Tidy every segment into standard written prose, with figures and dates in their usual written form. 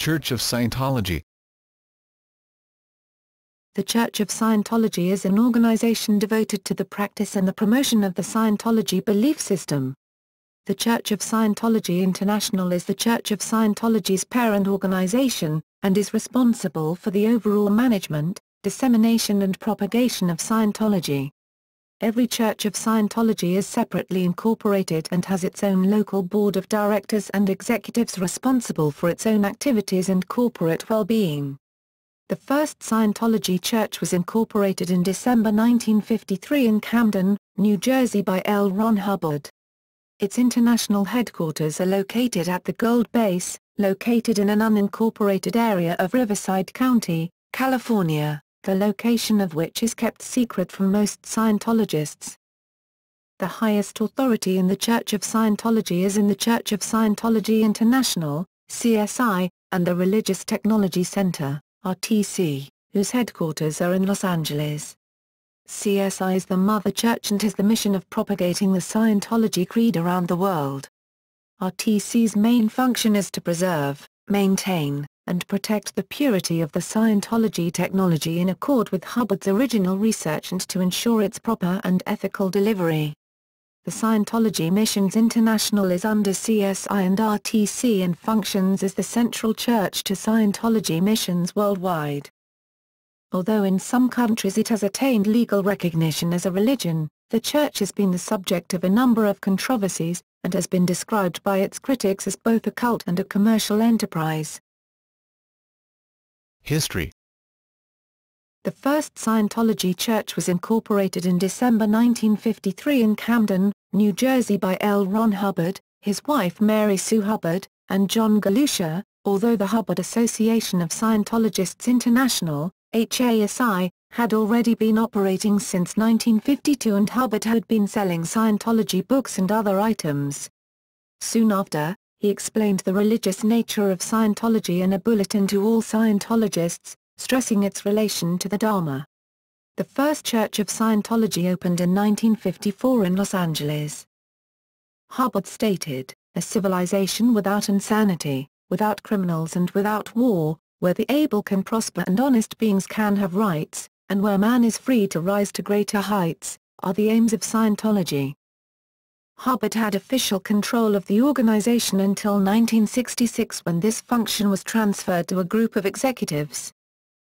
Church of Scientology. The Church of Scientology is an organization devoted to the practice and the promotion of the Scientology belief system. The Church of Scientology International is the Church of Scientology's parent organization, and is responsible for the overall management, dissemination and propagation of Scientology. Every Church of Scientology is separately incorporated and has its own local board of directors and executives responsible for its own activities and corporate well-being. The first Scientology church was incorporated in December 1953 in Camden, New Jersey by L. Ron Hubbard. Its international headquarters are located at the Gold Base, located in an unincorporated area of Riverside County, California, the location of which is kept secret from most Scientologists. The highest authority in the Church of Scientology is in the Church of Scientology International, CSI, and the Religious Technology Center, RTC, whose headquarters are in Los Angeles. CSI is the mother church and has the mission of propagating the Scientology creed around the world. RTC's main function is to preserve, maintain, and protect the purity of the Scientology technology in accord with Hubbard's original research and to ensure its proper and ethical delivery. The Scientology Missions International is under CSI and RTC and functions as the central church to Scientology missions worldwide. Although in some countries it has attained legal recognition as a religion, the church has been the subject of a number of controversies, and has been described by its critics as both a cult and a commercial enterprise. History. The first Scientology church was incorporated in December 1953 in Camden, New Jersey by L. Ron Hubbard, his wife Mary Sue Hubbard, and John Galusha, although the Hubbard Association of Scientologists International, HASI, had already been operating since 1952 and Hubbard had been selling Scientology books and other items. Soon after, he explained the religious nature of Scientology in a bulletin to all Scientologists, stressing its relation to the Dharma. The first Church of Scientology opened in 1954 in Los Angeles. Hubbard stated, "A civilization without insanity, without criminals and without war, where the able can prosper and honest beings can have rights, and where man is free to rise to greater heights, are the aims of Scientology." Hubbard had official control of the organization until 1966 when this function was transferred to a group of executives.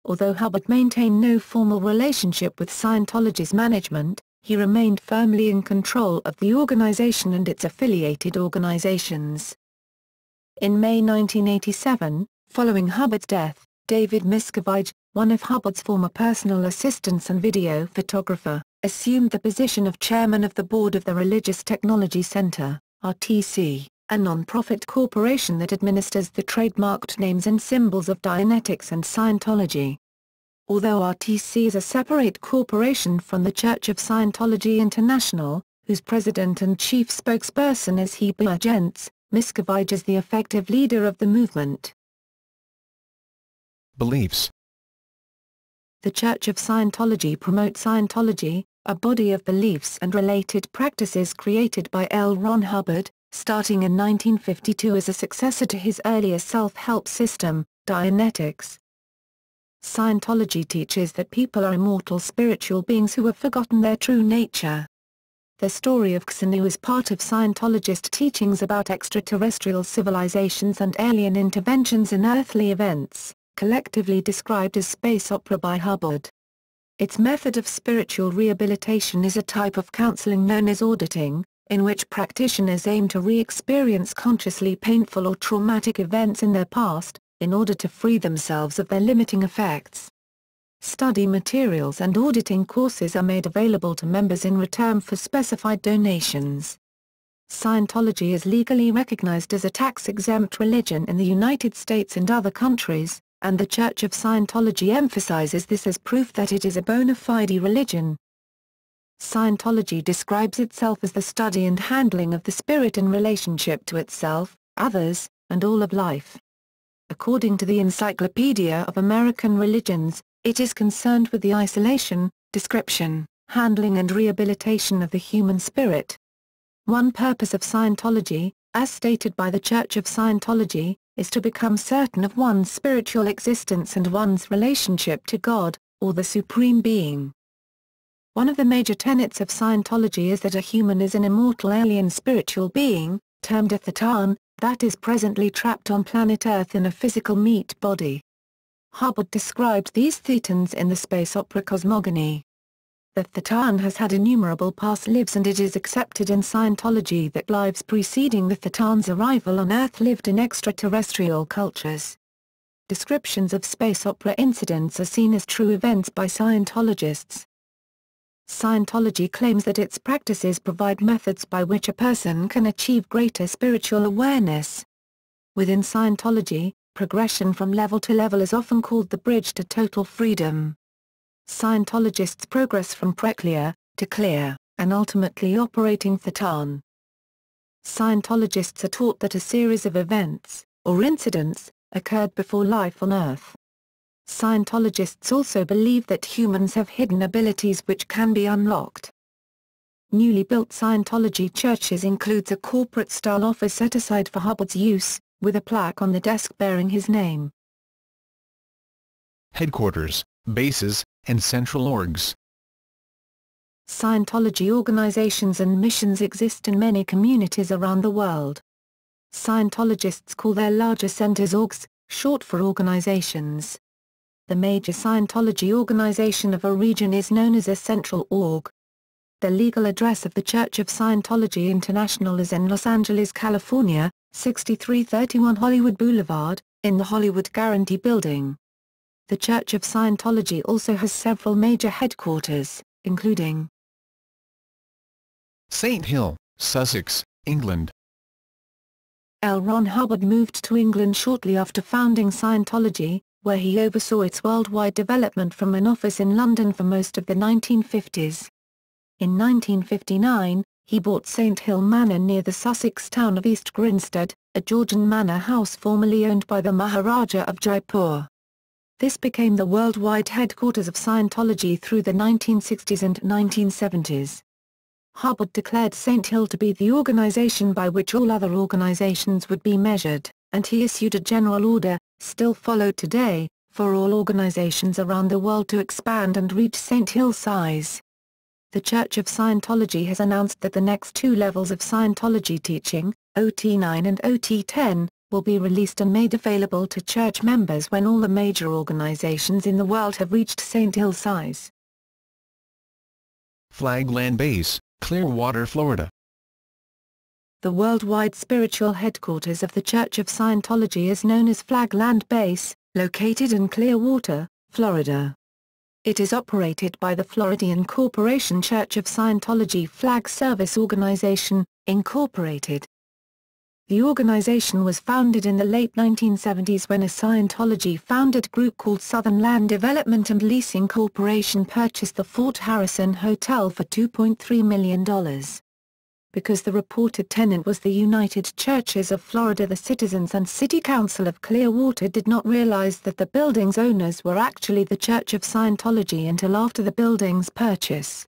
Although Hubbard maintained no formal relationship with Scientology's management, he remained firmly in control of the organization and its affiliated organizations. In May 1987, following Hubbard's death, David Miscavige, one of Hubbard's former personal assistants and video photographer, assumed the position of chairman of the board of the Religious Technology Center, RTC, a non-profit corporation that administers the trademarked names and symbols of Dianetics and Scientology. Although RTC is a separate corporation from the Church of Scientology International, whose president and chief spokesperson is Hubbard Gents, Miscavige is the effective leader of the movement. Beliefs. The Church of Scientology promotes Scientology, a body of beliefs and related practices created by L. Ron Hubbard, starting in 1952 as a successor to his earlier self-help system, Dianetics. Scientology teaches that people are immortal spiritual beings who have forgotten their true nature. The story of Xenu is part of Scientologist teachings about extraterrestrial civilizations and alien interventions in earthly events, collectively described as space opera by Hubbard. Its method of spiritual rehabilitation is a type of counseling known as auditing, in which practitioners aim to re-experience consciously painful or traumatic events in their past, in order to free themselves of their limiting effects. Study materials and auditing courses are made available to members in return for specified donations. Scientology is legally recognized as a tax-exempt religion in the United States and other countries, and the Church of Scientology emphasizes this as proof that it is a bona fide religion. Scientology describes itself as the study and handling of the spirit in relationship to itself, others, and all of life. According to the Encyclopedia of American Religions, it is concerned with the isolation, description, handling and rehabilitation of the human spirit. One purpose of Scientology, as stated by the Church of Scientology, is to become certain of one's spiritual existence and one's relationship to God, or the Supreme Being. One of the major tenets of Scientology is that a human is an immortal alien spiritual being, termed a thetan, that is presently trapped on planet Earth in a physical meat body. Hubbard described these thetans in the space opera Cosmogony. The thetan has had innumerable past lives, and it is accepted in Scientology that lives preceding the thetan's arrival on Earth lived in extraterrestrial cultures. Descriptions of space opera incidents are seen as true events by Scientologists. Scientology claims that its practices provide methods by which a person can achieve greater spiritual awareness. Within Scientology, progression from level to level is often called the bridge to total freedom. Scientologists progress from preclear to clear, and ultimately operating thetan. Scientologists are taught that a series of events, or incidents, occurred before life on Earth. Scientologists also believe that humans have hidden abilities which can be unlocked. Newly built Scientology churches includes a corporate-style office set aside for Hubbard's use, with a plaque on the desk bearing his name. Headquarters, bases, and central orgs. Scientology organizations and missions exist in many communities around the world. Scientologists call their larger centers orgs, short for organizations. The major Scientology organization of a region is known as a central org. The legal address of the Church of Scientology International is in Los Angeles, California, 6331 Hollywood Boulevard, in the Hollywood Guarantee Building. The Church of Scientology also has several major headquarters, including St. Hill, Sussex, England. L. Ron Hubbard moved to England shortly after founding Scientology, where he oversaw its worldwide development from an office in London for most of the 1950s. In 1959, he bought St. Hill Manor near the Sussex town of East Grinstead, a Georgian manor house formerly owned by the Maharaja of Jaipur. This became the worldwide headquarters of Scientology through the 1960s and 1970s. Hubbard declared St. Hill to be the organization by which all other organizations would be measured, and he issued a general order, still followed today, for all organizations around the world to expand and reach St. Hill size. The Church of Scientology has announced that the next two levels of Scientology teaching, OT9 and OT10, will be released and made available to church members when all the major organizations in the world have reached St. Hill size. Flag Land Base, Clearwater, Florida. The worldwide spiritual headquarters of the Church of Scientology is known as Flag Land Base, located in Clearwater, Florida. It is operated by the Floridian corporation Church of Scientology Flag Service Organization, Incorporated. The organization was founded in the late 1970s when a Scientology-founded group called Southern Land Development and Leasing Corporation purchased the Fort Harrison Hotel for $2.3 million. Because the reported tenant was the United Churches of Florida, the citizens and City Council of Clearwater did not realize that the building's owners were actually the Church of Scientology until after the building's purchase.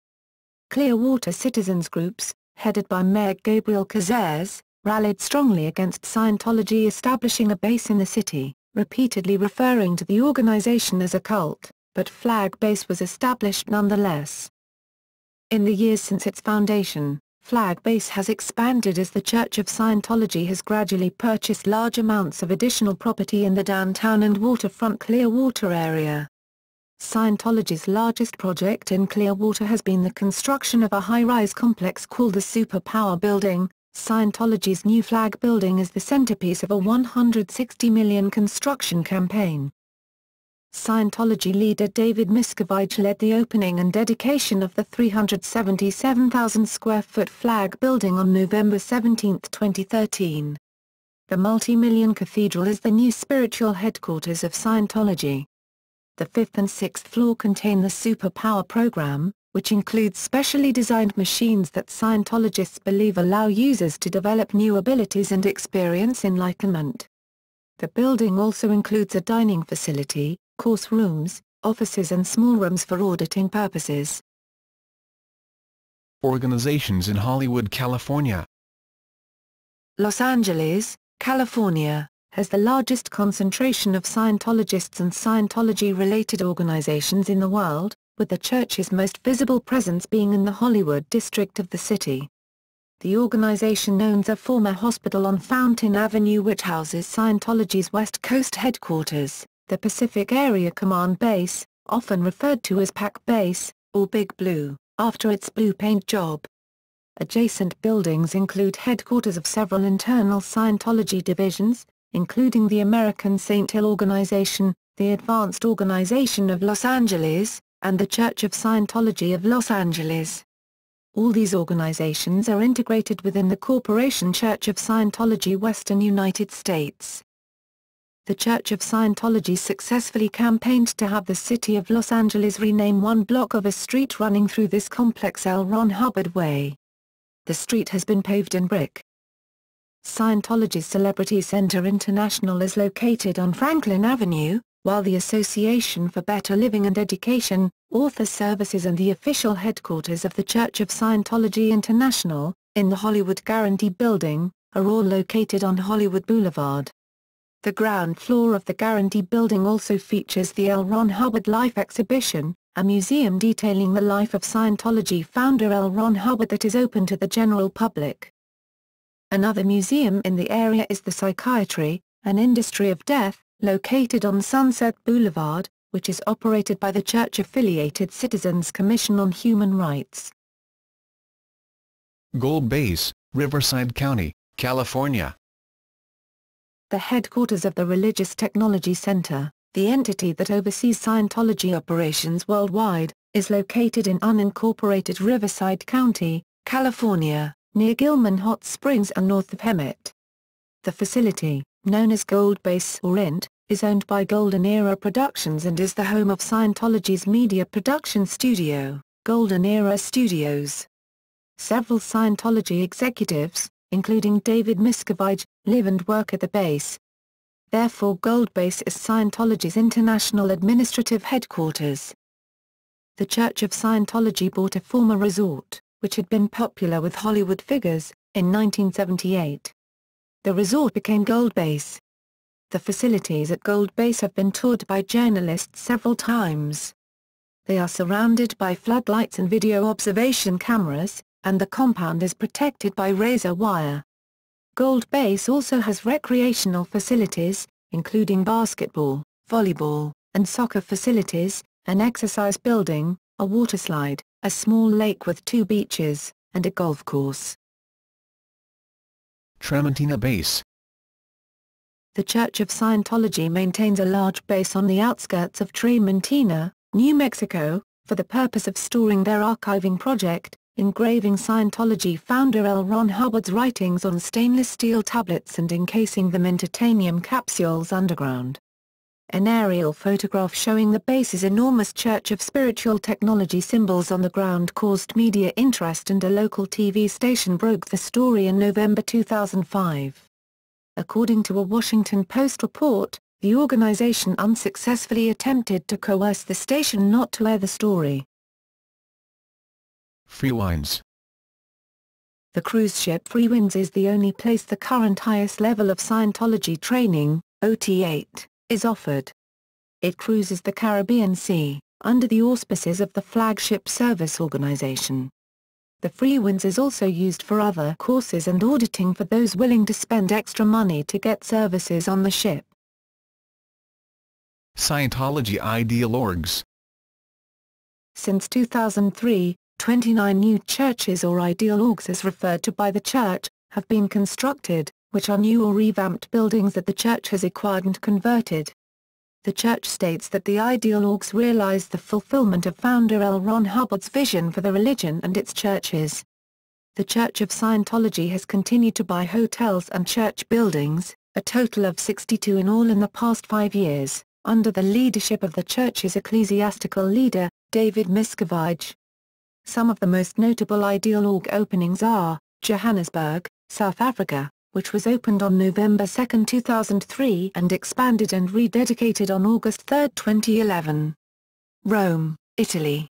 Clearwater citizens groups, headed by Mayor Gabriel Cazares, rallied strongly against Scientology establishing a base in the city, repeatedly referring to the organization as a cult, but Flag Base was established nonetheless. In the years since its foundation, Flag Base has expanded as the Church of Scientology has gradually purchased large amounts of additional property in the downtown and waterfront Clearwater area. Scientology's largest project in Clearwater has been the construction of a high-rise complex called the Superpower Building. Scientology's new Flag Building is the centerpiece of a $160 million construction campaign. Scientology leader David Miscavige led the opening and dedication of the 377,000-square-foot Flag Building on November 17, 2013. The multi-million cathedral is the new spiritual headquarters of Scientology. The fifth and sixth floor contain the Superpower program, which includes specially designed machines that Scientologists believe allow users to develop new abilities and experience enlightenment. The building also includes a dining facility, course rooms, offices and small rooms for auditing purposes. Organizations in Hollywood, California. Los Angeles, California, has the largest concentration of Scientologists and Scientology-related organizations in the world, with the church's most visible presence being in the Hollywood district of the city. The organization owns a former hospital on Fountain Avenue which houses Scientology's West Coast headquarters, the Pacific Area Command Base, often referred to as PAC Base, or Big Blue, after its blue paint job. Adjacent buildings include headquarters of several internal Scientology divisions, including the American Saint Hill Organization, the Advanced Organization of Los Angeles, and the Church of Scientology of Los Angeles. All these organizations are integrated within the corporation Church of Scientology Western United States. The Church of Scientology successfully campaigned to have the city of Los Angeles rename one block of a street running through this complex L. Ron Hubbard Way. The street has been paved in brick. Scientology's Celebrity Center International is located on Franklin Avenue, while the Association for Better Living and Education, Author Services and the official headquarters of the Church of Scientology International, in the Hollywood Guarantee Building, are all located on Hollywood Boulevard. The ground floor of the Guarantee Building also features the L. Ron Hubbard Life Exhibition, a museum detailing the life of Scientology founder L. Ron Hubbard that is open to the general public. Another museum in the area is the Psychiatry, an Industry of Death, located on Sunset Boulevard, which is operated by the church-affiliated Citizens Commission on Human Rights. Gold Base, Riverside County, California. The headquarters of the Religious Technology Center, the entity that oversees Scientology operations worldwide, is located in unincorporated Riverside County, California, near Gilman Hot Springs and north of Hemet. The facility, known as Gold Base or INT, is owned by Golden Era Productions and is the home of Scientology's media production studio, Golden Era Studios. Several Scientology executives, including David Miscavige, live and work at the base. Therefore Gold Base is Scientology's international administrative headquarters. The Church of Scientology bought a former resort, which had been popular with Hollywood figures, in 1978. The resort became Gold Base. The facilities at Gold Base have been toured by journalists several times. They are surrounded by floodlights and video observation cameras, and the compound is protected by razor wire. Gold Base also has recreational facilities, including basketball, volleyball, and soccer facilities, an exercise building, a waterslide, a small lake with 2 beaches, and a golf course. Trementina Base. The Church of Scientology maintains a large base on the outskirts of Trementina, New Mexico, for the purpose of storing their archiving project, engraving Scientology founder L. Ron Hubbard's writings on stainless steel tablets and encasing them in titanium capsules underground. An aerial photograph showing the base's enormous Church of Spiritual Technology symbols on the ground caused media interest and a local TV station broke the story in November 2005. According to a Washington Post report, the organization unsuccessfully attempted to coerce the station not to air the story. Freewinds. The cruise ship Freewinds is the only place the current highest level of Scientology training, OT8, is offered. It cruises the Caribbean Sea, under the auspices of the Flagship Service Organization. The Freewinds is also used for other courses and auditing for those willing to spend extra money to get services on the ship. Scientology Ideal Orgs. Since 2003, 29 new churches or ideal orgs as referred to by the Church, have been constructed, which are new or revamped buildings that the Church has acquired and converted. The Church states that the ideal orgs realize the fulfillment of founder L. Ron Hubbard's vision for the religion and its churches. The Church of Scientology has continued to buy hotels and church buildings, a total of 62 in all in the past 5 years, under the leadership of the Church's ecclesiastical leader, David Miscavige. Some of the most notable ideal org openings are, Johannesburg, South Africa, which was opened on November 2, 2003 and expanded and rededicated on August 3, 2011. Rome, Italy.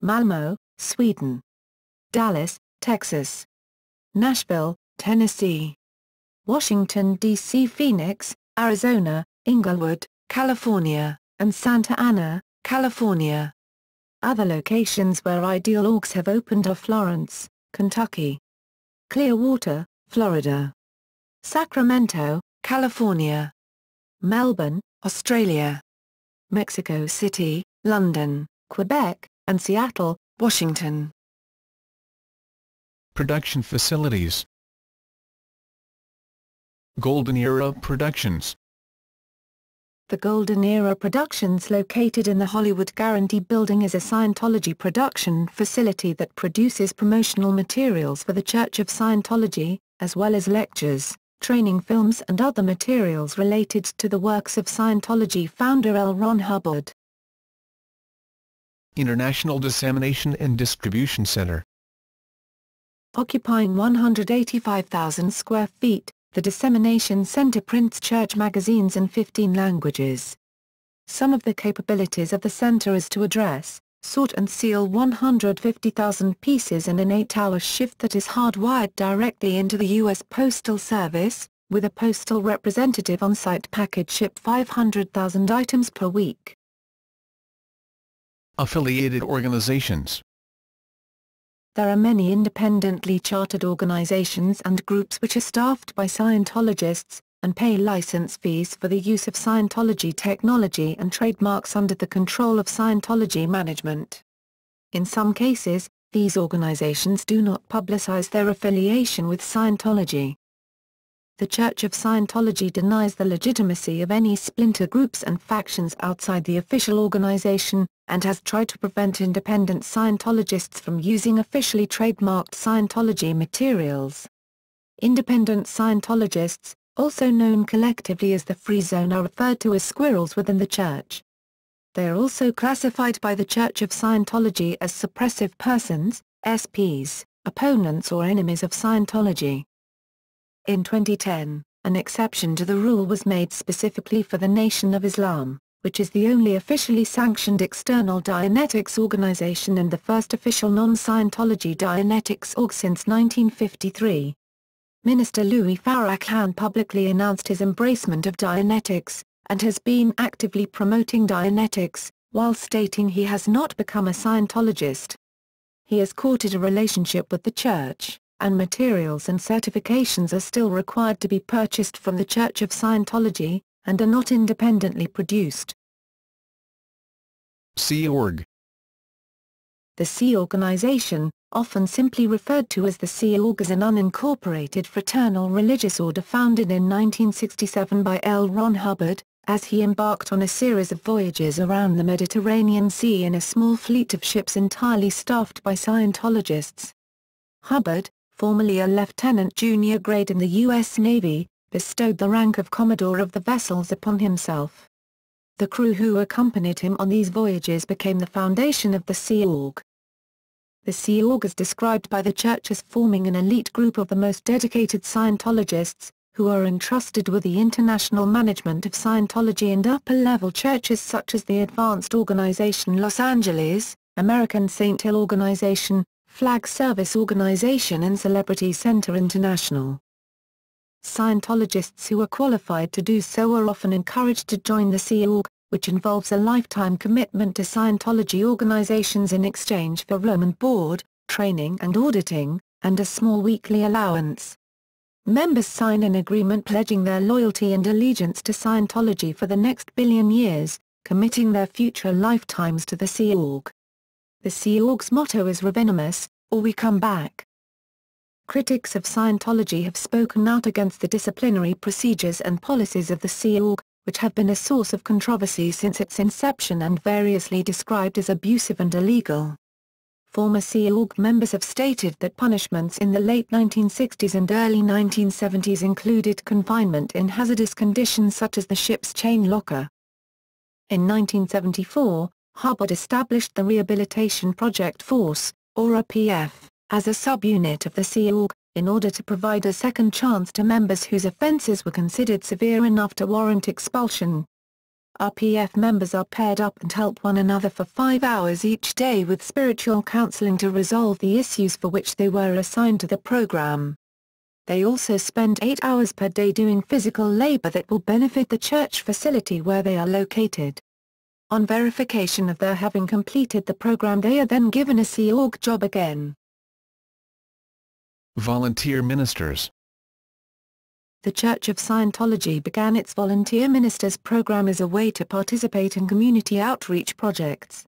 Malmö, Sweden. Dallas, Texas. Nashville, Tennessee. Washington, D.C. Phoenix, Arizona, Inglewood, California, and Santa Ana, California. Other locations where ideal orgs have opened are Florence, Kentucky; Clearwater, Florida; Sacramento, California; Melbourne, Australia; Mexico City, London, Quebec, and Seattle, Washington. Production facilities. Golden Era Productions. The Golden Era Productions, located in the Hollywood Guarantee Building, is a Scientology production facility that produces promotional materials for the Church of Scientology, as well as lectures, training films and other materials related to the works of Scientology founder L. Ron Hubbard. International Dissemination and Distribution Center. Occupying 185,000 square feet, the Dissemination Center prints church magazines in 15 languages. Some of the capabilities of the center is to address, sort and seal 150,000 pieces in an 8-hour shift that is hardwired directly into the U.S. Postal Service, with a postal representative on site package ship 500,000 items per week. Affiliated organizations. There are many independently chartered organizations and groups which are staffed by Scientologists, and pay license fees for the use of Scientology technology and trademarks under the control of Scientology management. In some cases, these organizations do not publicize their affiliation with Scientology. The Church of Scientology denies the legitimacy of any splinter groups and factions outside the official organization, and has tried to prevent independent Scientologists from using officially trademarked Scientology materials. Independent Scientologists, also known collectively as the Free Zone, are referred to as squirrels within the Church. They are also classified by the Church of Scientology as suppressive persons, SPs, opponents or enemies of Scientology. In 2010, an exception to the rule was made specifically for the Nation of Islam, which is the only officially sanctioned external Dianetics organization and the first official non-Scientology Dianetics org since 1953. Minister Louis Farrakhan publicly announced his embracement of Dianetics, and has been actively promoting Dianetics, while stating he has not become a Scientologist. He has courted a relationship with the Church, and materials and certifications are still required to be purchased from the Church of Scientology, and are not independently produced. Sea Org. The Sea Organization, often simply referred to as the Sea Org, is an unincorporated fraternal religious order founded in 1967 by L. Ron Hubbard, as he embarked on a series of voyages around the Mediterranean Sea in a small fleet of ships entirely staffed by Scientologists. Hubbard, formerly a lieutenant junior grade in the U.S. Navy, bestowed the rank of Commodore of the vessels upon himself. The crew who accompanied him on these voyages became the foundation of the Sea Org. The Sea Org is described by the Church as forming an elite group of the most dedicated Scientologists, who are entrusted with the international management of Scientology and upper-level churches such as the Advanced Organization Los Angeles, American Saint Hill Organization, Flag Service Organization and Celebrity Center International. Scientologists who are qualified to do so are often encouraged to join the Sea Org, which involves a lifetime commitment to Scientology organizations in exchange for room and board, training and auditing, and a small weekly allowance. Members sign an agreement pledging their loyalty and allegiance to Scientology for the next billion years, committing their future lifetimes to the Sea Org. The Sea Org's motto is Revenemus, or we come back. Critics of Scientology have spoken out against the disciplinary procedures and policies of the Sea Org, which have been a source of controversy since its inception and variously described as abusive and illegal. Former Sea Org members have stated that punishments in the late 1960s and early 1970s included confinement in hazardous conditions such as the ship's chain locker. In 1974, Hubbard established the Rehabilitation Project Force, or RPF, as a subunit of the Sea Org, in order to provide a second chance to members whose offenses were considered severe enough to warrant expulsion. RPF members are paired up and help one another for 5 hours each day with spiritual counseling to resolve the issues for which they were assigned to the program. They also spend 8 hours per day doing physical labor that will benefit the church facility where they are located. On verification of their having completed the program, they are then given a Sea Org job again. Volunteer ministers. The Church of Scientology began its Volunteer Ministers program as a way to participate in community outreach projects.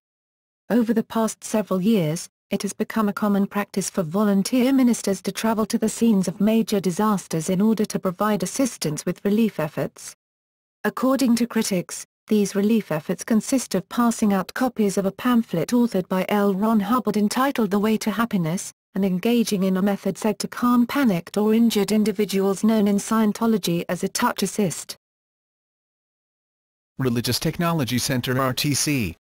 Over the past several years, it has become a common practice for volunteer ministers to travel to the scenes of major disasters in order to provide assistance with relief efforts. According to critics, these relief efforts consist of passing out copies of a pamphlet authored by L. Ron Hubbard entitled The Way to Happiness, and engaging in a method said to calm panicked or injured individuals known in Scientology as a touch assist. Religious Technology Center RTC.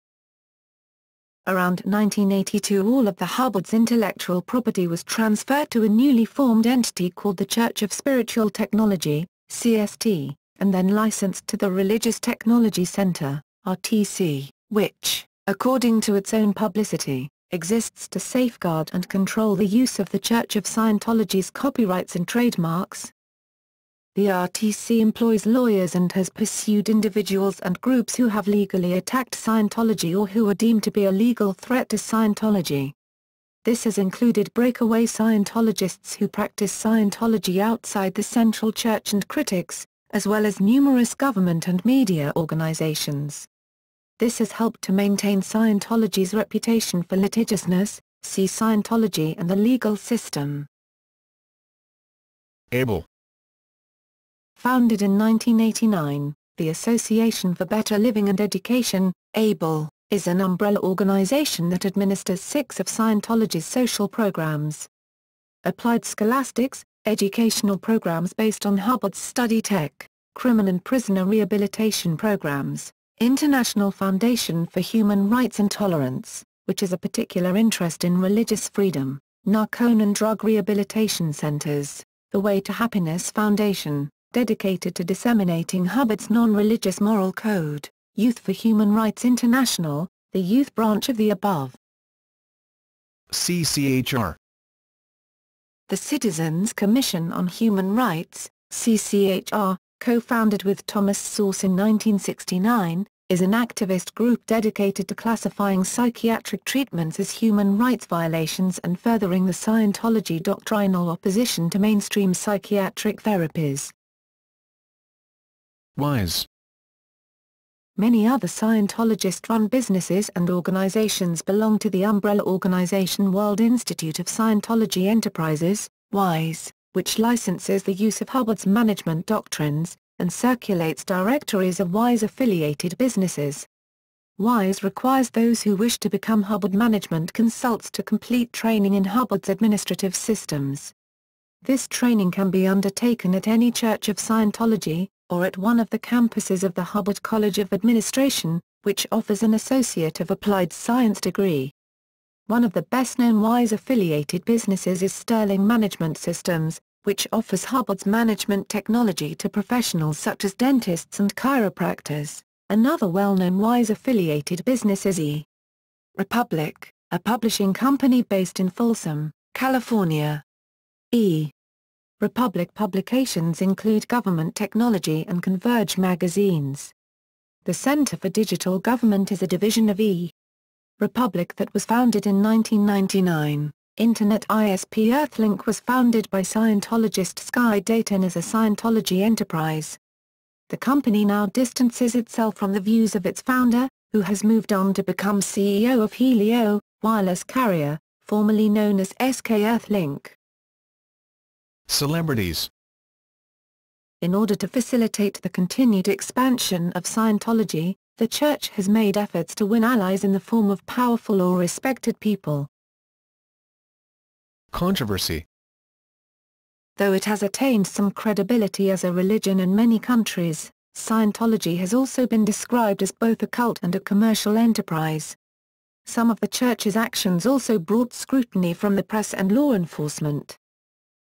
Around 1982, all of the Hubbard's intellectual property was transferred to a newly formed entity called the Church of Spiritual Technology, CST, and then licensed to the Religious Technology Center, RTC, which, according to its own publicity, exists to safeguard and control the use of the Church of Scientology's copyrights and trademarks. The RTC employs lawyers and has pursued individuals and groups who have legally attacked Scientology or who are deemed to be a legal threat to Scientology. This has included breakaway Scientologists who practice Scientology outside the Central Church and critics, as well as numerous government and media organizations. This has helped to maintain Scientology's reputation for litigiousness. See Scientology and the legal system. ABLE. Founded in 1989, the Association for Better Living and Education, ABLE, is an umbrella organization that administers 6 of Scientology's social programs. Applied scholastics, educational programs based on Hubbard's study tech, criminal and prisoner rehabilitation programs, International Foundation for Human Rights and Tolerance, which is a particular interest in religious freedom, narco and drug rehabilitation centers, the Way to Happiness Foundation, dedicated to disseminating Hubbard's non-religious moral code, Youth for Human Rights International, the youth branch of the above. CCHR. The Citizens Commission on Human Rights, CCHR, co-founded with Thomas Source in 1969, is an activist group dedicated to classifying psychiatric treatments as human rights violations and furthering the Scientology doctrinal opposition to mainstream psychiatric therapies. WISE. Many other Scientologist-run businesses and organizations belong to the umbrella organization World Institute of Scientology Enterprises, WISE, which licenses the use of Hubbard's management doctrines, and circulates directories of WISE-affiliated businesses. WISE requires those who wish to become Hubbard management consults to complete training in Hubbard's administrative systems. This training can be undertaken at any Church of Scientology, or at one of the campuses of the Hubbard College of Administration, which offers an Associate of Applied Science degree. One of the best-known WISE-affiliated businesses is Sterling Management Systems, which offers Hubbard's management technology to professionals such as dentists and chiropractors. Another well-known WISE-affiliated business is E. Republic, a publishing company based in Folsom, California. E. Republic publications include Government Technology and Converge magazines. The Center for Digital Government is a division of E. Republic that was founded in 1999. Internet ISP Earthlink was founded by Scientologist Sky Dayton as a Scientology enterprise. The company now distances itself from the views of its founder, who has moved on to become CEO of Helio, wireless carrier, formerly known as SK Earthlink. Celebrities. In order to facilitate the continued expansion of Scientology, the Church has made efforts to win allies in the form of powerful or respected people. Controversy. Though it has attained some credibility as a religion in many countries, Scientology has also been described as both a cult and a commercial enterprise. Some of the Church's actions also brought scrutiny from the press and law enforcement.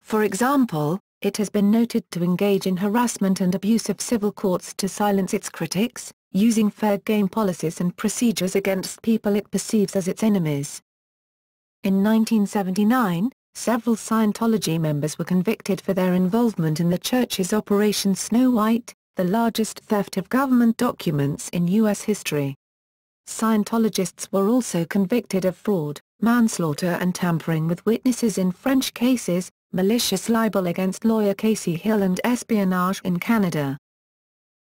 For example, it has been noted to engage in harassment and abuse of civil courts to silence its critics, using fair game policies and procedures against people it perceives as its enemies. In 1979, several Scientology members were convicted for their involvement in the church's Operation Snow White, the largest theft of government documents in U.S. history. Scientologists were also convicted of fraud, manslaughter and tampering with witnesses in French cases, malicious libel against lawyer Casey Hill and espionage in Canada.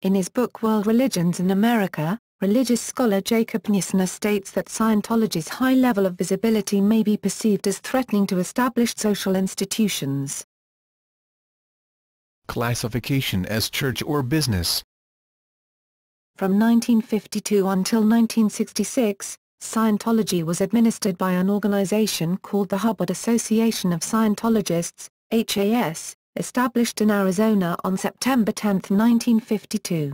In his book World Religions in America, religious scholar Jacob Niesner states that Scientology's high level of visibility may be perceived as threatening to established social institutions. Classification as church or business. From 1952 until 1966, Scientology was administered by an organization called the Hubbard Association of Scientologists, HAS, established in Arizona on September 10, 1952.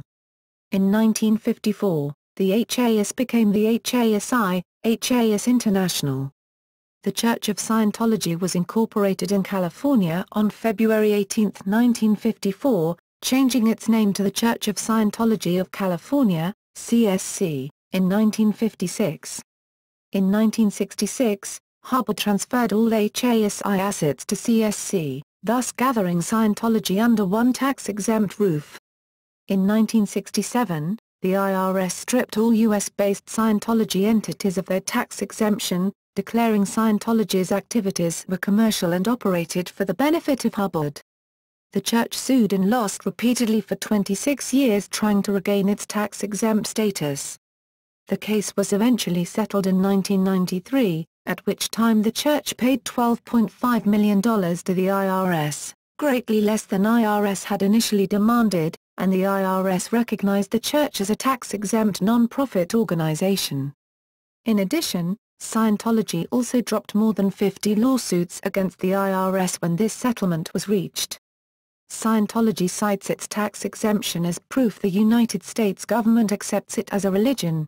In 1954, the HAS became the HASI, HAS International. The Church of Scientology was incorporated in California on February 18, 1954, changing its name to the Church of Scientology of California, CSC, in 1956. In 1966, Hubbard transferred all HASI assets to CSC, thus gathering Scientology under one tax-exempt roof. In 1967, the IRS stripped all U.S.-based Scientology entities of their tax exemption, declaring Scientology's activities were commercial and operated for the benefit of Hubbard. The church sued and lost repeatedly for 26 years trying to regain its tax-exempt status. The case was eventually settled in 1993, at which time the church paid $12.5 million to the IRS, greatly less than IRS had initially demanded, and the IRS recognized the church as a tax-exempt non-profit organization. In addition, Scientology also dropped more than 50 lawsuits against the IRS when this settlement was reached. Scientology cites its tax exemption as proof the United States government accepts it as a religion.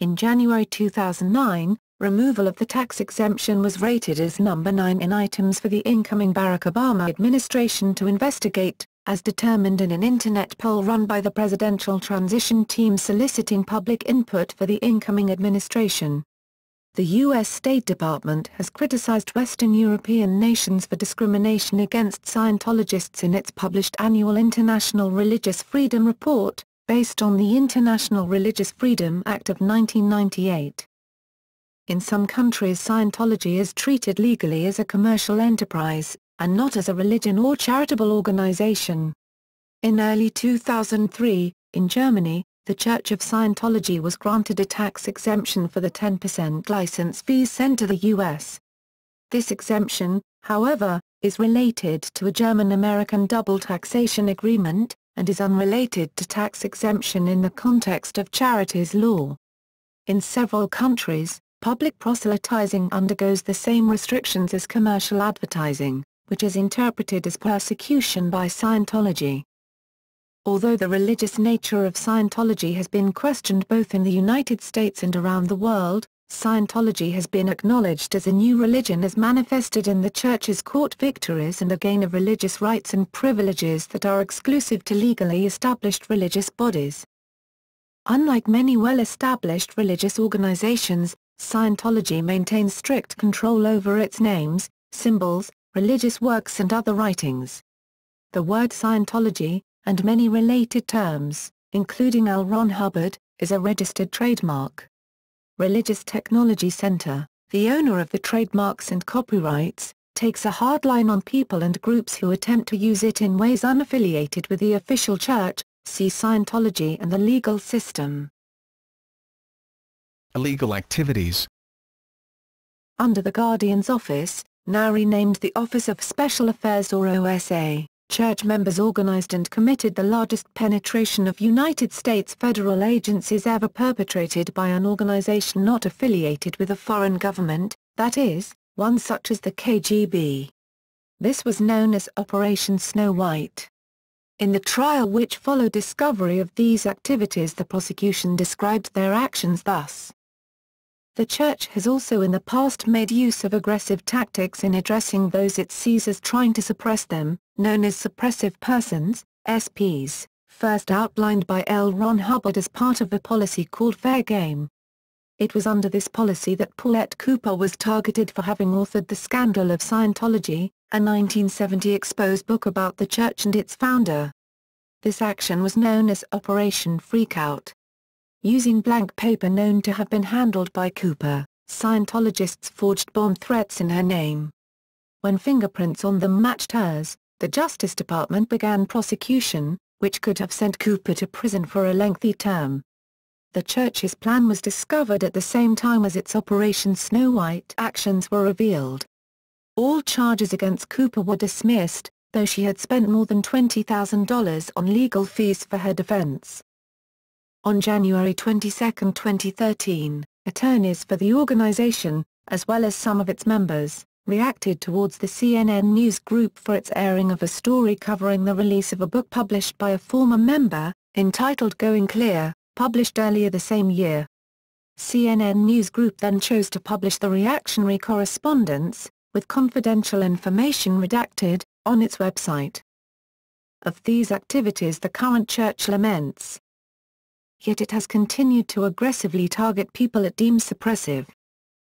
In January 2009, removal of the tax exemption was rated as number 9 in items for the incoming Barack Obama administration to investigate, as determined in an internet poll run by the Presidential Transition Team soliciting public input for the incoming administration. The U.S. State Department has criticized Western European nations for discrimination against Scientologists in its published annual International Religious Freedom Report, based on the International Religious Freedom Act of 1998. In some countries Scientology is treated legally as a commercial enterprise, and not as a religion or charitable organization. In early 2003, in Germany, the Church of Scientology was granted a tax exemption for the 10% license fees sent to the U.S. This exemption, however, is related to a German-American double taxation agreement, and is unrelated to tax exemption in the context of charities law. In several countries, public proselytizing undergoes the same restrictions as commercial advertising, which is interpreted as persecution by Scientology. Although the religious nature of Scientology has been questioned both in the United States and around the world, Scientology has been acknowledged as a new religion as manifested in the Church's court victories and a gain of religious rights and privileges that are exclusive to legally established religious bodies. Unlike many well-established religious organizations, Scientology maintains strict control over its names, symbols, religious works and other writings. The word Scientology, and many related terms, including L. Ron Hubbard, is a registered trademark. Religious Technology Center, the owner of the trademarks and copyrights, takes a hard line on people and groups who attempt to use it in ways unaffiliated with the official church. See Scientology and the legal system. Illegal activities. Under the Guardian's Office, now renamed the Office of Special Affairs or OSA, church members organized and committed the largest penetration of United States federal agencies ever perpetrated by an organization not affiliated with a foreign government, that is, one such as the KGB. This was known as Operation Snow White. In the trial which followed discovery of these activities, the prosecution described their actions thus. The Church has also in the past made use of aggressive tactics in addressing those it sees as trying to suppress them, known as suppressive persons, SPs, first outlined by L. Ron Hubbard as part of a policy called Fair Game. It was under this policy that Paulette Cooper was targeted for having authored The Scandal of Scientology, a 1970 exposed book about the church and its founder. This action was known as Operation Freakout. Using blank paper known to have been handled by Cooper, Scientologists forged bomb threats in her name. When fingerprints on them matched hers, the Justice Department began prosecution, which could have sent Cooper to prison for a lengthy term. The church's plan was discovered at the same time as its Operation Snow White actions were revealed. All charges against Cooper were dismissed, though she had spent more than $20,000 on legal fees for her defense. On January 22, 2013, attorneys for the organization, as well as some of its members, reacted towards the CNN News Group for its airing of a story covering the release of a book published by a former member, entitled Going Clear, published earlier the same year. CNN News Group then chose to publish the reactionary correspondence, with confidential information redacted, on its website. Of these activities the current church laments. Yet it has continued to aggressively target people it deems suppressive.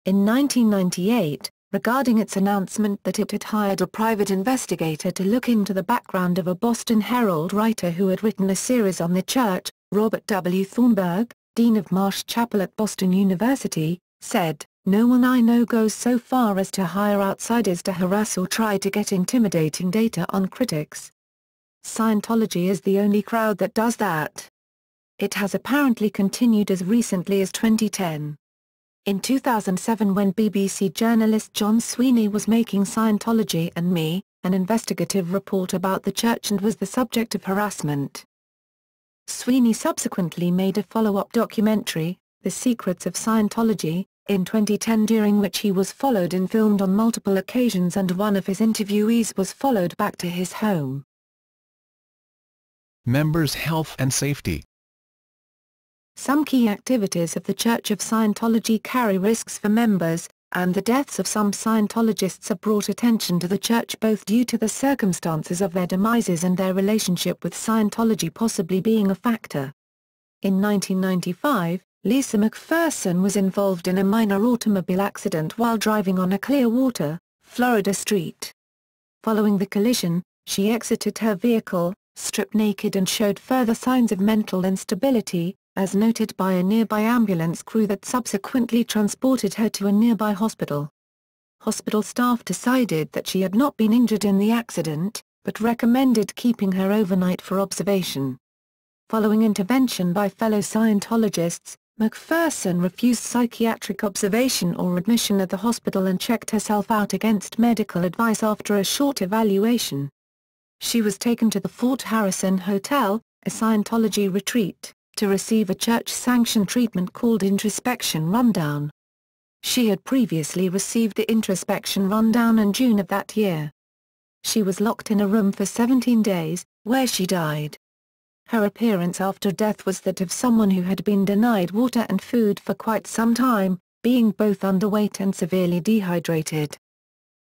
In 1998, regarding its announcement that it had hired a private investigator to look into the background of a Boston Herald writer who had written a series on the church, Robert W. Thornburg, dean of Marsh Chapel at Boston University, said, "No one I know goes so far as to hire outsiders to harass or try to get intimidating data on critics. Scientology is the only crowd that does that." It has apparently continued as recently as 2010. In 2007, when BBC journalist John Sweeney was making Scientology and Me, an investigative report about the church and was the subject of harassment. Sweeney subsequently made a follow-up documentary, The Secrets of Scientology, in 2010, during which he was followed and filmed on multiple occasions, and one of his interviewees was followed back to his home. Members' health and safety. Some key activities of the Church of Scientology carry risks for members, and the deaths of some Scientologists have brought attention to the Church, both due to the circumstances of their demises and their relationship with Scientology possibly being a factor. In 1995, Lisa McPherson was involved in a minor automobile accident while driving on a Clearwater, Florida street. Following the collision, she exited her vehicle, stripped naked, and showed further signs of mental instability, as noted by a nearby ambulance crew that subsequently transported her to a nearby hospital. Hospital staff decided that she had not been injured in the accident, but recommended keeping her overnight for observation. Following intervention by fellow Scientologists, McPherson refused psychiatric observation or admission at the hospital and checked herself out against medical advice after a short evaluation. She was taken to the Fort Harrison Hotel, a Scientology retreat, to receive a church-sanctioned treatment called introspection rundown. She had previously received the introspection rundown in June of that year. She was locked in a room for 17 days, where she died. Her appearance after death was that of someone who had been denied water and food for quite some time, being both underweight and severely dehydrated.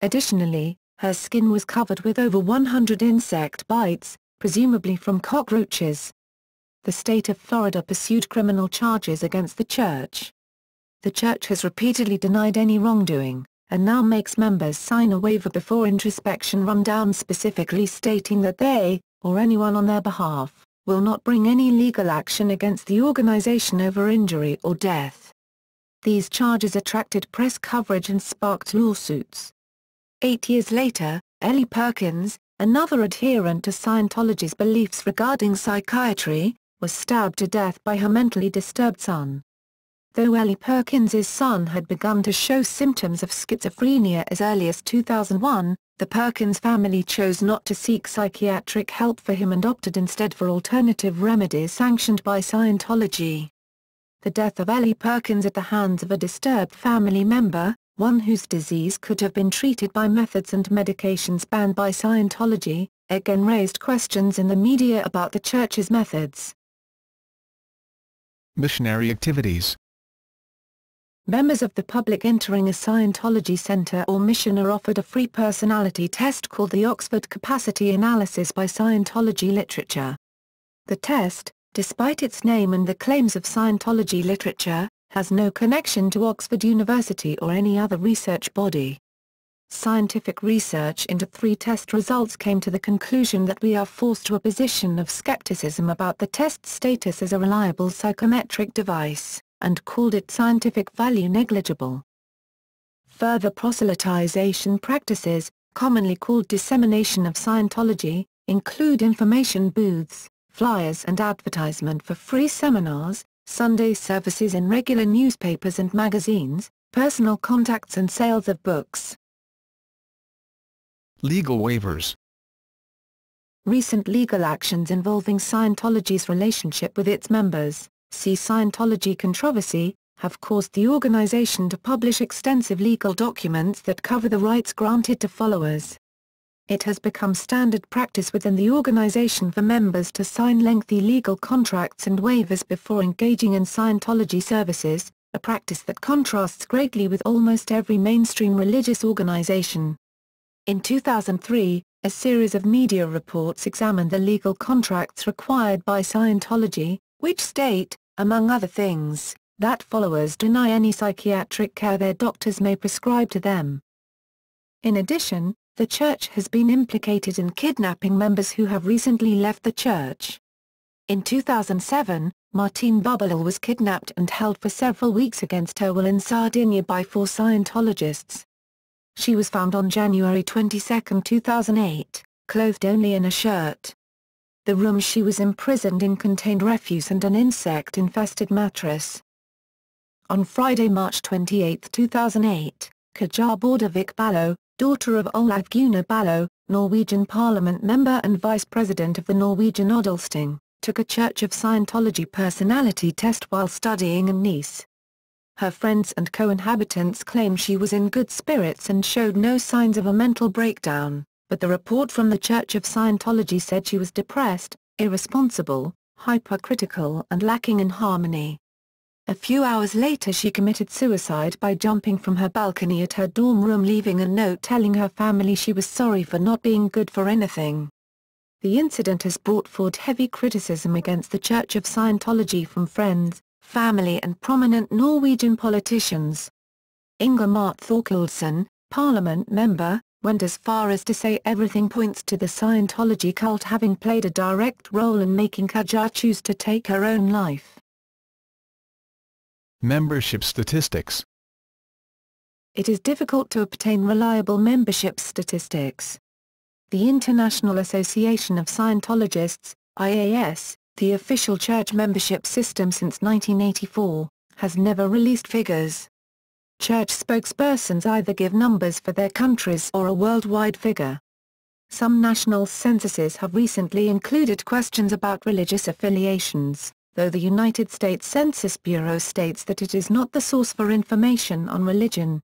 Additionally, her skin was covered with over 100 insect bites, presumably from cockroaches. The state of Florida pursued criminal charges against the church. The church has repeatedly denied any wrongdoing, and now makes members sign a waiver before introspection rundown, specifically stating that they, or anyone on their behalf, will not bring any legal action against the organization over injury or death. These charges attracted press coverage and sparked lawsuits. 8 years later, Ellie Perkins, another adherent to Scientology's beliefs regarding psychiatry, was stabbed to death by her mentally disturbed son. Though Ellie Perkins's son had begun to show symptoms of schizophrenia as early as 2001, the Perkins family chose not to seek psychiatric help for him and opted instead for alternative remedies sanctioned by Scientology. The death of Ellie Perkins at the hands of a disturbed family member, one whose disease could have been treated by methods and medications banned by Scientology, again raised questions in the media about the church's methods. Missionary activities. Members of the public entering a Scientology center or mission are offered a free personality test called the Oxford Capacity Analysis by Scientology Literature. The test, despite its name and the claims of Scientology literature, has no connection to Oxford University or any other research body. Scientific research into 3 test results came to the conclusion that we are forced to a position of skepticism about the test's status as a reliable psychometric device, and called its scientific value negligible. Further proselytization practices, commonly called dissemination of Scientology, include information booths, flyers and advertisement for free seminars, Sunday services in regular newspapers and magazines, personal contacts and sales of books. Legal waivers. Recent legal actions involving Scientology's relationship with its members, see Scientology controversy, have caused the organization to publish extensive legal documents that cover the rights granted to followers. It has become standard practice within the organization for members to sign lengthy legal contracts and waivers before engaging in Scientology services, a practice that contrasts greatly with almost every mainstream religious organization. In 2003, a series of media reports examined the legal contracts required by Scientology, which state, among other things, that followers deny any psychiatric care their doctors may prescribe to them. In addition, the church has been implicated in kidnapping members who have recently left the church. In 2007, Martine Bubbelel was kidnapped and held for several weeks against her will in Sardinia by 4 Scientologists. She was found on January 22, 2008, clothed only in a shirt. The room she was imprisoned in contained refuse and an insect-infested mattress. On Friday, March 28, 2008, Kaja Bordavik Ballo, daughter of Olav Gunnar Ballo, Norwegian parliament member and vice president of the Norwegian Odelsting, took a Church of Scientology personality test while studying in Nice. Her friends and co-inhabitants claim she was in good spirits and showed no signs of a mental breakdown, but the report from the Church of Scientology said she was depressed, irresponsible, hypercritical and lacking in harmony. A few hours later she committed suicide by jumping from her balcony at her dorm room, leaving a note telling her family she was sorry for not being good for anything. The incident has brought forward heavy criticism against the Church of Scientology from friends, family and prominent Norwegian politicians. Inga Mart Thorkildsen, parliament member, went as far as to say everything points to the Scientology cult having played a direct role in making Kaja choose to take her own life. Membership statistics. It is difficult to obtain reliable membership statistics. The International Association of Scientologists, IAS, the official church membership system since 1984, has never released figures. Church spokespersons either give numbers for their countries or a worldwide figure. Some national censuses have recently included questions about religious affiliations, though the United States Census Bureau states that it is not the source for information on religion.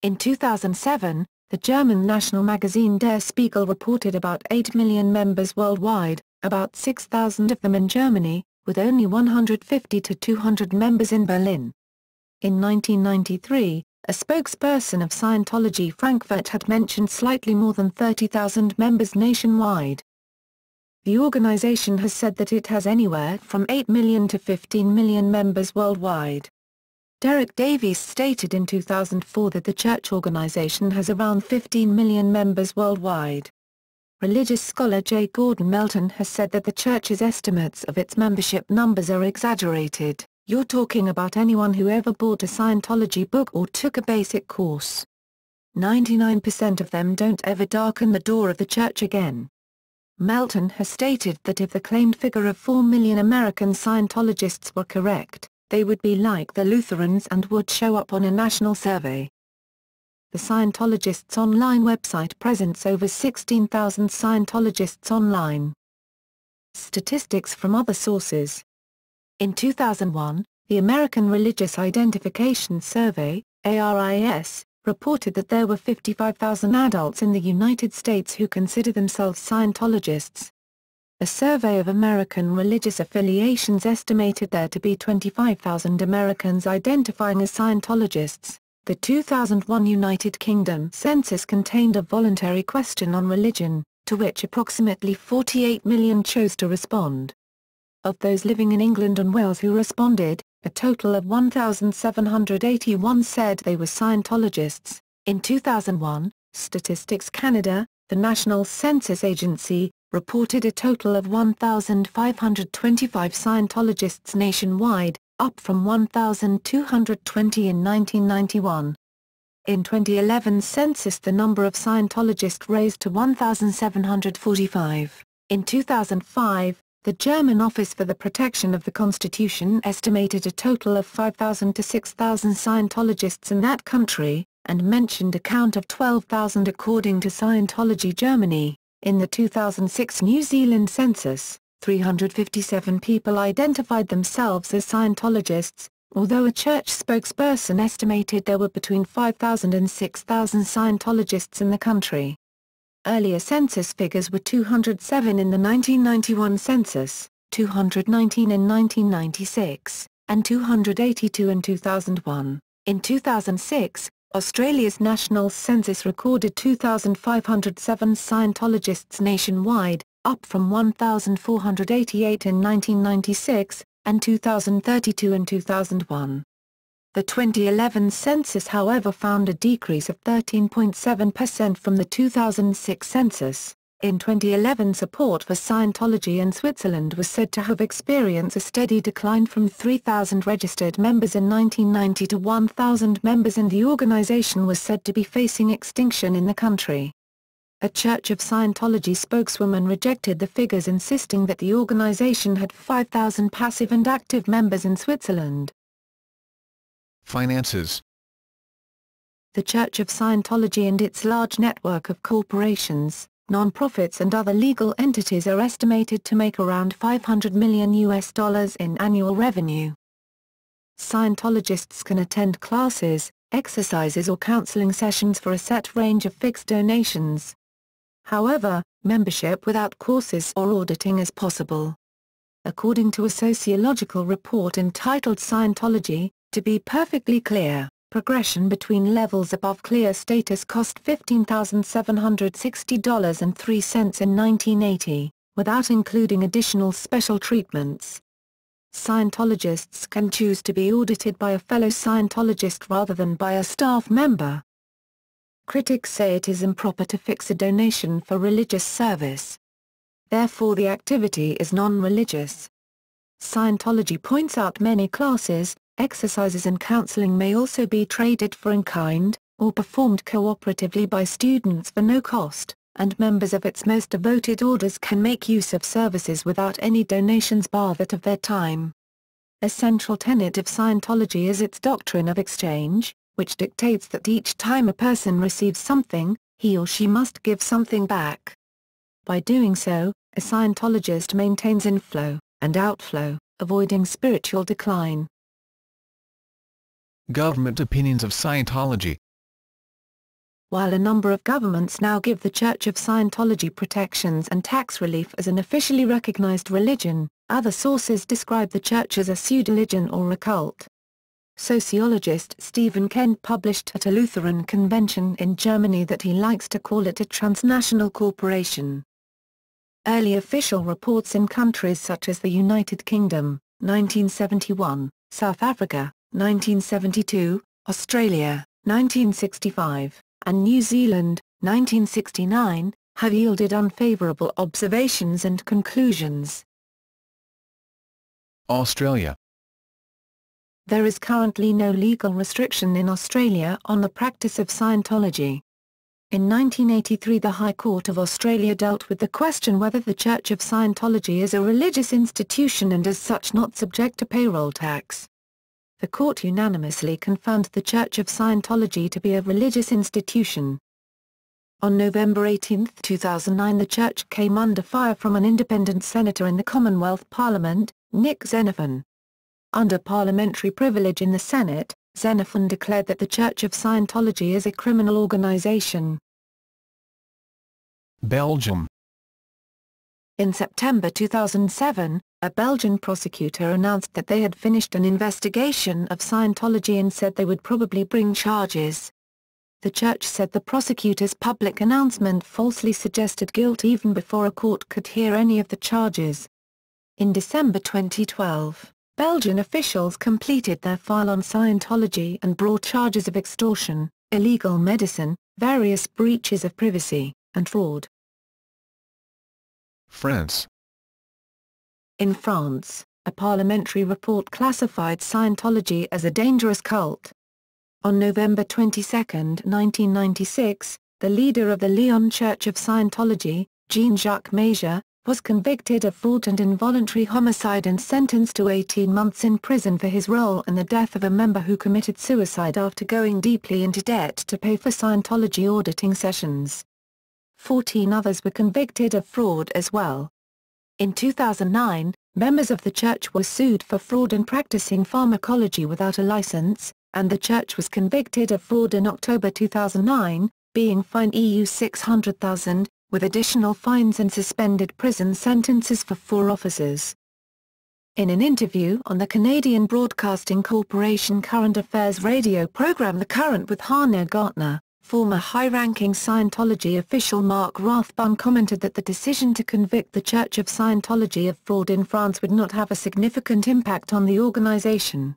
In 2007, the German national magazine Der Spiegel reported about 8 million members worldwide, about 6,000 of them in Germany, with only 150 to 200 members in Berlin. In 1993, a spokesperson of Scientology Frankfurt had mentioned slightly more than 30,000 members nationwide. The organization has said that it has anywhere from 8 million to 15 million members worldwide. Derek Davies stated in 2004 that the church organization has around 15 million members worldwide. Religious scholar J. Gordon Melton has said that the church's estimates of its membership numbers are exaggerated. "You're talking about anyone who ever bought a Scientology book or took a basic course. 99% of them don't ever darken the door of the church again." Melton has stated that if the claimed figure of 4 million American Scientologists were correct, they would be like the Lutherans and would show up on a national survey. The Scientologists online website presents over 16,000 Scientologists online. Statistics from other sources. In 2001, the American Religious Identification Survey, ARIS, reported that there were 55,000 adults in the United States who consider themselves Scientologists. A survey of American religious affiliations estimated there to be 25,000 Americans identifying as Scientologists. The 2001 United Kingdom census contained a voluntary question on religion, to which approximately 48 million chose to respond. Of those living in England and Wales who responded, A total of 1,781 said they were Scientologists. In 2001, Statistics Canada, the national census agency, reported a total of 1,525 Scientologists nationwide, up from 1,220 in 1991. In 2011's census, the number of Scientologists raised to 1,745. In 2005, the German Office for the Protection of the Constitution estimated a total of 5,000 to 6,000 Scientologists in that country, and mentioned a count of 12,000 according to Scientology Germany. In the 2006 New Zealand census, 357 people identified themselves as Scientologists, although a church spokesperson estimated there were between 5,000 and 6,000 Scientologists in the country. Earlier census figures were 207 in the 1991 census, 219 in 1996, and 282 in 2001. In 2006, Australia's national census recorded 2,507 Scientologists nationwide, up from 1,488 in 1996, and 2,032 in 2001. The 2011 census however found a decrease of 13.7% from the 2006 census. In 2011, support for Scientology in Switzerland was said to have experienced a steady decline from 3,000 registered members in 1990 to 1,000 members, and the organization was said to be facing extinction in the country. A Church of Scientology spokeswoman rejected the figures, insisting that the organization had 5,000 passive and active members in Switzerland. Finances. The Church of Scientology and its large network of corporations, non-profits and other legal entities are estimated to make around $500 million in annual revenue. Scientologists can attend classes, exercises or counseling sessions for a set range of fixed donations. However, membership without courses or auditing is possible. According to a sociological report entitled Scientology, to be perfectly clear, progression between levels above clear status cost $15,760.03 in 1980, without including additional special treatments. Scientologists can choose to be audited by a fellow Scientologist rather than by a staff member. Critics say it is improper to fix a donation for religious service. Therefore the activity is non-religious. Scientology points out many classes, exercises and counseling may also be traded for in kind, or performed cooperatively by students for no cost, and members of its most devoted orders can make use of services without any donations bar that of their time. A central tenet of Scientology is its doctrine of exchange, which dictates that each time a person receives something, he or she must give something back. By doing so, a Scientologist maintains inflow and outflow, avoiding spiritual decline. Government opinions of Scientology. While a number of governments now give the Church of Scientology protections and tax relief as an officially recognized religion, other sources describe the Church as a pseudo-religion or a cult. Sociologist Stephen Kent published at a Lutheran convention in Germany that he likes to call it a transnational corporation. Early official reports in countries such as the United Kingdom, 1971, South Africa, 1972, Australia, 1965, and New Zealand, 1969, have yielded unfavourable observations and conclusions. Australia. There is currently no legal restriction in Australia on the practice of Scientology. In 1983 the High Court of Australia dealt with the question whether the Church of Scientology is a religious institution and as such not subject to payroll tax. The court unanimously confirmed the Church of Scientology to be a religious institution. On November 18, 2009 the Church came under fire from an independent senator in the Commonwealth Parliament, Nick Xenophon. Under parliamentary privilege in the Senate, Xenophon declared that the Church of Scientology is a criminal organization. Belgium. In September 2007, a Belgian prosecutor announced that they had finished an investigation of Scientology and said they would probably bring charges. The church said the prosecutor's public announcement falsely suggested guilt even before a court could hear any of the charges. In December 2012, Belgian officials completed their file on Scientology and brought charges of extortion, illegal medicine, various breaches of privacy, and fraud. France. In France, a parliamentary report classified Scientology as a dangerous cult. On November 22, 1996, the leader of the Lyon Church of Scientology, Jean-Jacques Major, was convicted of fraud and involuntary homicide and sentenced to 18 months in prison for his role in the death of a member who committed suicide after going deeply into debt to pay for Scientology auditing sessions. 14 others were convicted of fraud as well. In 2009, members of the church were sued for fraud in practicing pharmacology without a license, and the church was convicted of fraud in October 2009, being fined EU 600,000, with additional fines and suspended prison sentences for 4 officers. In an interview on the Canadian Broadcasting Corporation Current Affairs radio program The Current with Hannah Gartner, former high-ranking Scientology official Mark Rathbun commented that the decision to convict the Church of Scientology of fraud in France would not have a significant impact on the organization.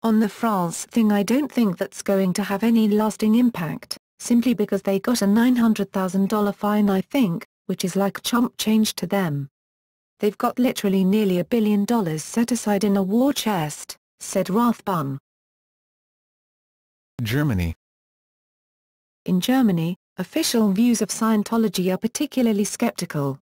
On the France thing, I don't think that's going to have any lasting impact, simply because they got a $900,000 fine, I think, which is like chump change to them. They've got literally nearly $1 billion set aside in a war chest, said Rathbun. Germany. In Germany, official views of Scientology are particularly skeptical.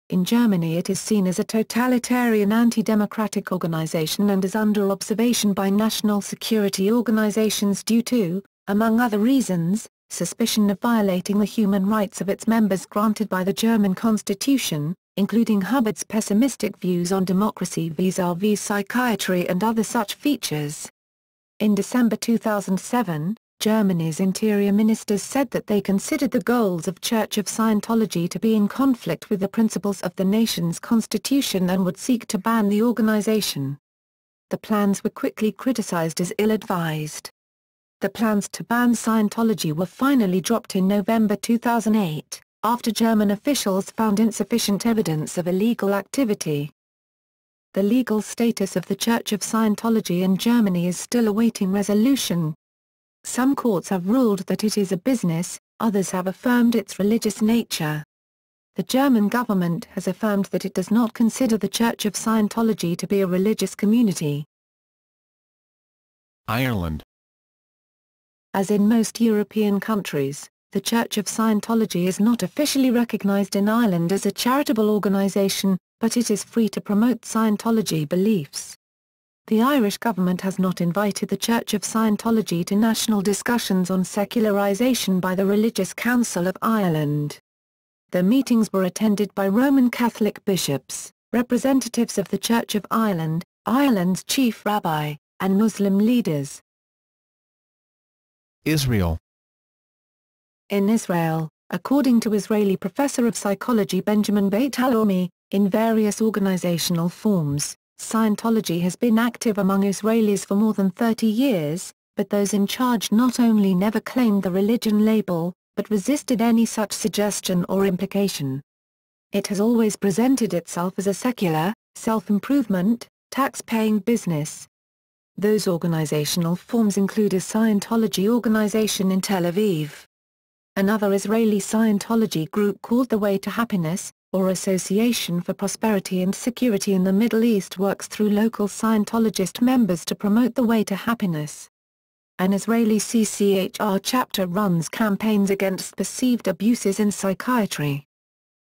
In Germany, it is seen as a totalitarian anti-democratic organization and is under observation by national security organizations due to, among other reasons, suspicion of violating the human rights of its members granted by the German constitution, including Hubbard's pessimistic views on democracy vis-à-vis psychiatry and other such features. In December 2007, Germany's interior ministers said that they considered the goals of Church of Scientology to be in conflict with the principles of the nation's constitution and would seek to ban the organization. The plans were quickly criticized as ill-advised. The plans to ban Scientology were finally dropped in November 2008, after German officials found insufficient evidence of illegal activity. The legal status of the Church of Scientology in Germany is still awaiting resolution. Some courts have ruled that it is a business, others have affirmed its religious nature. The German government has affirmed that it does not consider the Church of Scientology to be a religious community. Ireland. As in most European countries, the Church of Scientology is not officially recognized in Ireland as a charitable organization, but it is free to promote Scientology beliefs. The Irish government has not invited the Church of Scientology to national discussions on secularization by the Religious Council of Ireland. The meetings were attended by Roman Catholic bishops, representatives of the Church of Ireland, Ireland's chief rabbi, and Muslim leaders. Israel. In Israel, according to Israeli professor of psychology Benjamin Beit Hallormi, in various organizational forms, Scientology has been active among Israelis for more than 30 years, but those in charge not only never claimed the religion label, but resisted any such suggestion or implication. It has always presented itself as a secular, self-improvement, tax-paying business. Those organizational forms include a Scientology organization in Tel Aviv. Another Israeli Scientology group called The Way to Happiness, or Association for Prosperity and Security in the Middle East, works through local Scientologist members to promote the way to happiness. An Israeli CCHR chapter runs campaigns against perceived abuses in psychiatry.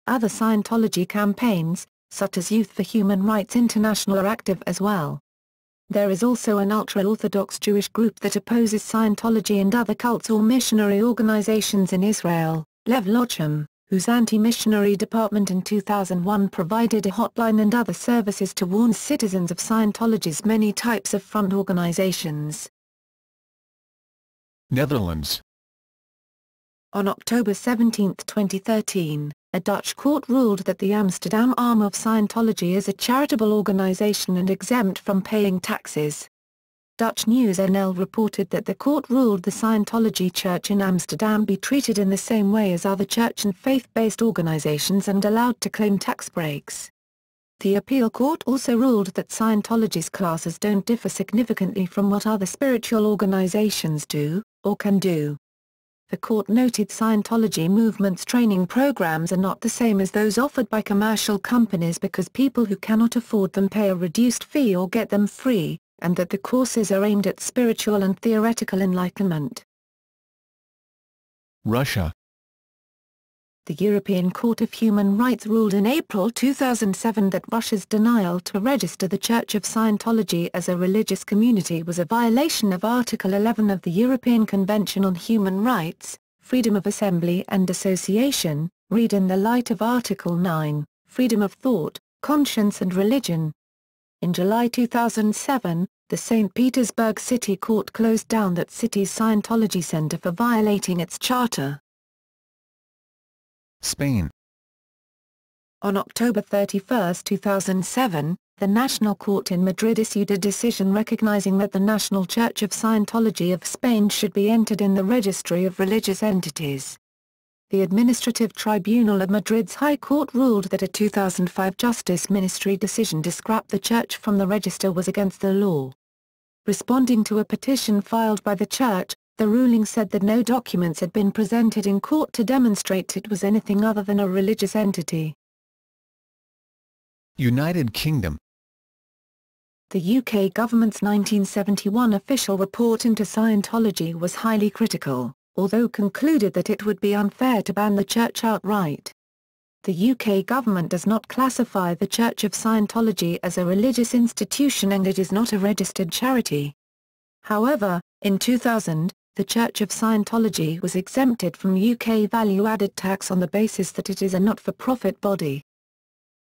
Other Scientology campaigns, such as Youth for Human Rights International, are active as well. There is also an ultra-Orthodox Jewish group that opposes Scientology and other cults or missionary organizations in Israel, Lev Lochem, whose anti-missionary department in 2001 provided a hotline and other services to warn citizens of Scientology's many types of front organizations. Netherlands. On October 17, 2013, a Dutch court ruled that the Amsterdam arm of Scientology is a charitable organization and exempt from paying taxes. Dutch News NL reported that the court ruled the Scientology Church in Amsterdam be treated in the same way as other church and faith-based organizations and allowed to claim tax breaks. The appeal court also ruled that Scientology's classes don't differ significantly from what other spiritual organizations do, or can do. The court noted Scientology movement's training programs are not the same as those offered by commercial companies because people who cannot afford them pay a reduced fee or get them free, and that the courses are aimed at spiritual and theoretical enlightenment. Russia. The European Court of Human Rights ruled in April 2007 that Russia's denial to register the Church of Scientology as a religious community was a violation of Article 11 of the European Convention on Human Rights, Freedom of Assembly and Association, read in the light of Article 9, Freedom of Thought, Conscience and Religion. In July 2007, the St. Petersburg City Court closed down that city's Scientology center for violating its charter. Spain. On October 31, 2007, the National Court in Madrid issued a decision recognizing that the National Church of Scientology of Spain should be entered in the Registry of Religious Entities. The Administrative Tribunal of Madrid's High Court ruled that a 2005 Justice Ministry decision to scrap the church from the register was against the law. Responding to a petition filed by the church, the ruling said that no documents had been presented in court to demonstrate it was anything other than a religious entity. United Kingdom. The UK government's 1971 official report into Scientology was highly critical, although concluded that it would be unfair to ban the church outright. The UK government does not classify the Church of Scientology as a religious institution and it is not a registered charity. However, in 2000, the Church of Scientology was exempted from UK value-added tax on the basis that it is a not-for-profit body.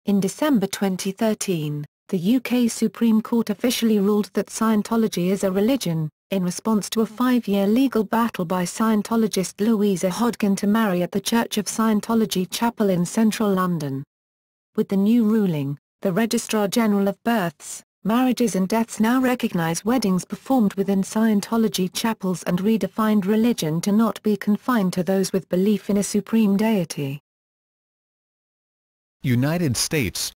In December 2013, the UK Supreme Court officially ruled that Scientology is a religion, in response to a 5-year legal battle by Scientologist Louisa Hodgkin to marry at the Church of Scientology Chapel in central London. With the new ruling, the Registrar General of Births, Marriages and Deaths now recognise weddings performed within Scientology chapels and redefined religion to not be confined to those with belief in a supreme deity. United States.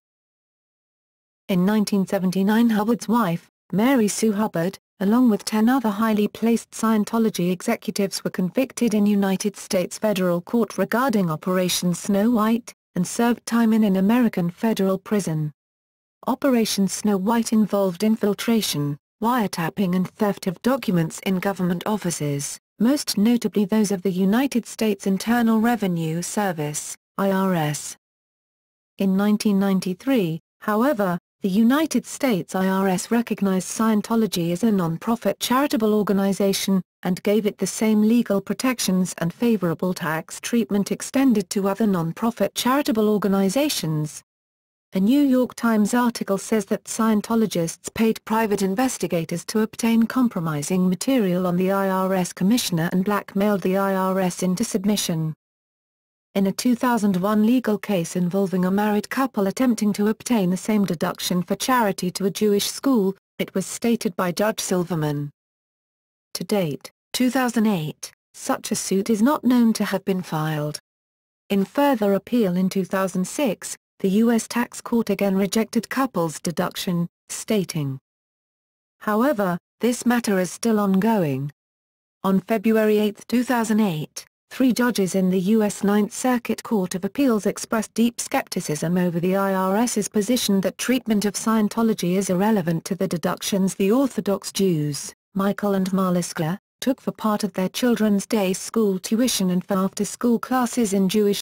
In 1979, Hubbard's wife, Mary Sue Hubbard, along with 10 other highly placed Scientology executives were convicted in United States federal court regarding Operation Snow White, and served time in an American federal prison. Operation Snow White involved infiltration, wiretapping and theft of documents in government offices, most notably those of the United States Internal Revenue Service, IRS. In 1993, however, the United States IRS recognized Scientology as a non-profit charitable organization, and gave it the same legal protections and favorable tax treatment extended to other non-profit charitable organizations. A New York Times article says that Scientologists paid private investigators to obtain compromising material on the IRS commissioner and blackmailed the IRS into submission. In a 2001 legal case involving a married couple attempting to obtain the same deduction for charity to a Jewish school, it was stated by Judge Silverman. To date, 2008, such a suit is not known to have been filed. In further appeal in 2006, the U.S. tax court again rejected couples' deduction, stating, "However, this matter is still ongoing." On February 8, 2008, 3 judges in the U.S. Ninth Circuit Court of Appeals expressed deep skepticism over the IRS's position that treatment of Scientology is irrelevant to the deductions the Orthodox Jews, Michael and Marliska, took for part of their children's day school tuition and for after-school classes in Jewish